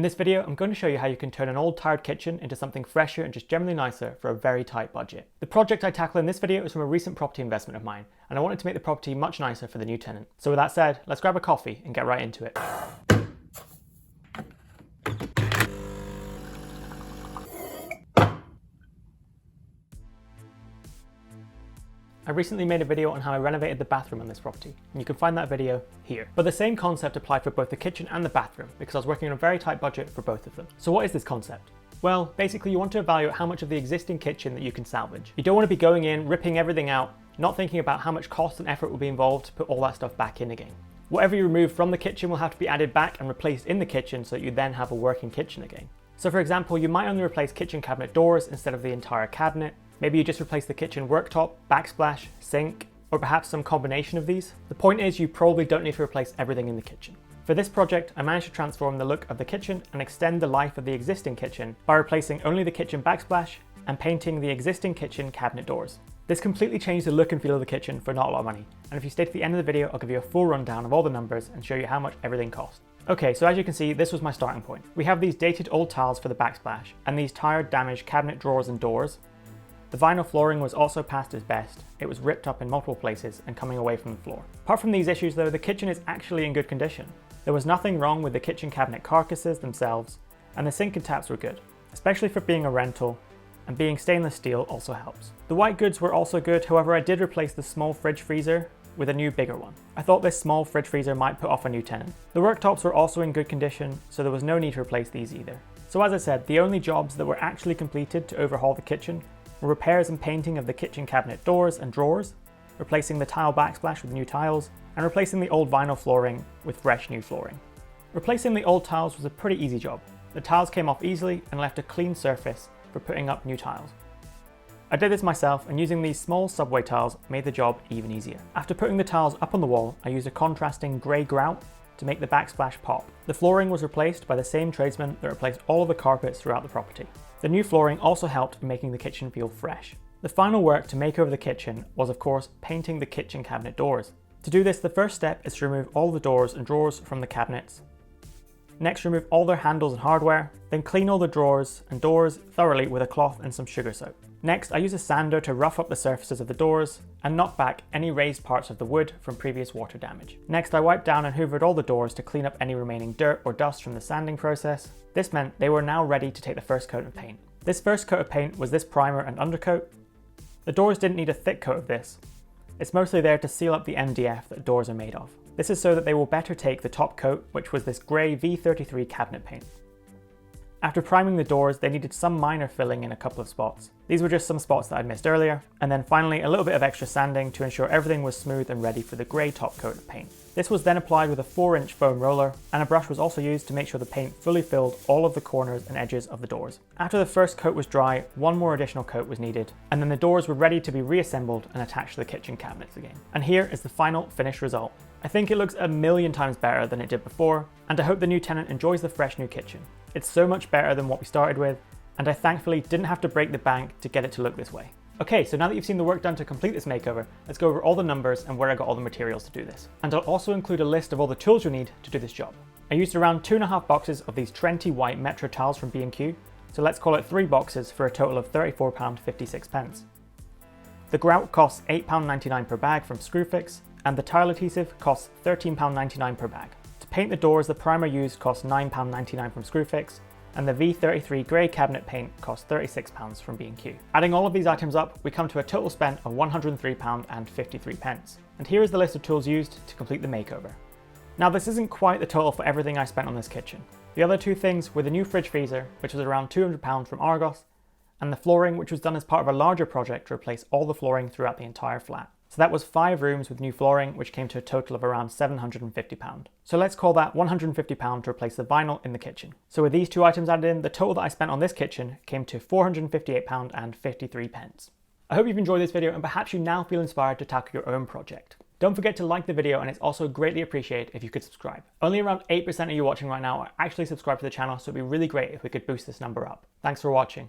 In this video, I'm going to show you how you can turn an old tired kitchen into something fresher and just generally nicer for a very tight budget. The project I tackle in this video is from a recent property investment of mine, and I wanted to make the property much nicer for the new tenant. So with that said, let's grab a coffee and get right into it. I recently made a video on how I renovated the bathroom on this property, and you can find that video here. But the same concept applied for both the kitchen and the bathroom, because I was working on a very tight budget for both of them. So what is this concept? Well, basically you want to evaluate how much of the existing kitchen that you can salvage. You don't want to be going in, ripping everything out, not thinking about how much cost and effort will be involved to put all that stuff back in again. Whatever you remove from the kitchen will have to be added back and replaced in the kitchen so that you then have a working kitchen again. So for example, you might only replace kitchen cabinet doors instead of the entire cabinet. Maybe you just replace the kitchen worktop, backsplash, sink, or perhaps some combination of these. The point is you probably don't need to replace everything in the kitchen. For this project, I managed to transform the look of the kitchen and extend the life of the existing kitchen by replacing only the kitchen backsplash and painting the existing kitchen cabinet doors. This completely changed the look and feel of the kitchen for not a lot of money. And if you stay to the end of the video, I'll give you a full rundown of all the numbers and show you how much everything cost. Okay, so as you can see, this was my starting point. We have these dated old tiles for the backsplash and these tired, damaged cabinet drawers and doors. The vinyl flooring was also past its best. It was ripped up in multiple places and coming away from the floor. Apart from these issues though, the kitchen is actually in good condition. There was nothing wrong with the kitchen cabinet carcasses themselves, and the sink and taps were good, especially for being a rental, and being stainless steel also helps. The white goods were also good, however I did replace the small fridge freezer with a new bigger one. I thought this small fridge freezer might put off a new tenant. The worktops were also in good condition, so there was no need to replace these either. So as I said, the only jobs that were actually completed to overhaul the kitchen were repairs and painting of the kitchen cabinet doors and drawers, replacing the tile backsplash with new tiles, and replacing the old vinyl flooring with fresh new flooring. Replacing the old tiles was a pretty easy job. The tiles came off easily and left a clean surface for putting up new tiles. I did this myself, and using these small subway tiles made the job even easier. After putting the tiles up on the wall, I used a contrasting grey grout to make the backsplash pop. The flooring was replaced by the same tradesman that replaced all of the carpets throughout the property. The new flooring also helped in making the kitchen feel fresh. The final work to make over the kitchen was of course painting the kitchen cabinet doors. To do this, the first step is to remove all the doors and drawers from the cabinets. Next, remove all their handles and hardware, then clean all the drawers and doors thoroughly with a cloth and some sugar soap. Next, I use a sander to rough up the surfaces of the doors and knock back any raised parts of the wood from previous water damage. Next, I wiped down and hoovered all the doors to clean up any remaining dirt or dust from the sanding process. This meant they were now ready to take the first coat of paint. This first coat of paint was this primer and undercoat. The doors didn't need a thick coat of this. It's mostly there to seal up the MDF that doors are made of. This is so that they will better take the top coat, which was this grey V33 cabinet paint. After priming the doors, they needed some minor filling in a couple of spots. These were just some spots that I'd missed earlier, and then finally a little bit of extra sanding to ensure everything was smooth and ready for the grey top coat of paint. This was then applied with a 4-inch foam roller, and a brush was also used to make sure the paint fully filled all of the corners and edges of the doors. After the first coat was dry, one more additional coat was needed, and then the doors were ready to be reassembled and attached to the kitchen cabinets again. And here is the final finished result. I think it looks a million times better than it did before, and I hope the new tenant enjoys the fresh new kitchen. It's so much better than what we started with, and I thankfully didn't have to break the bank to get it to look this way. Okay, so now that you've seen the work done to complete this makeover, let's go over all the numbers and where I got all the materials to do this. And I'll also include a list of all the tools you'll need to do this job. I used around 2.5 boxes of these Trenty white Metro tiles from B&Q, so let's call it 3 boxes for a total of £34.56. The grout costs £8.99 per bag from Screwfix, and the tile adhesive costs £13.99 per bag. To paint the doors, the primer used costs £9.99 from Screwfix, and the V33 grey cabinet paint costs £36 from B&Q. Adding all of these items up, we come to a total spend of £103.53. And here is the list of tools used to complete the makeover. Now this isn't quite the total for everything I spent on this kitchen. The other two things were the new fridge freezer, which was around £200 from Argos, and the flooring, which was done as part of a larger project to replace all the flooring throughout the entire flat. So that was 5 rooms with new flooring, which came to a total of around £750. So let's call that £150 to replace the vinyl in the kitchen. So with these two items added in, the total that I spent on this kitchen came to £458.53. I hope you've enjoyed this video and perhaps you now feel inspired to tackle your own project. Don't forget to like the video, and it's also greatly appreciated if you could subscribe. Only around 8% of you watching right now are actually subscribed to the channel, so it'd be really great if we could boost this number up. Thanks for watching.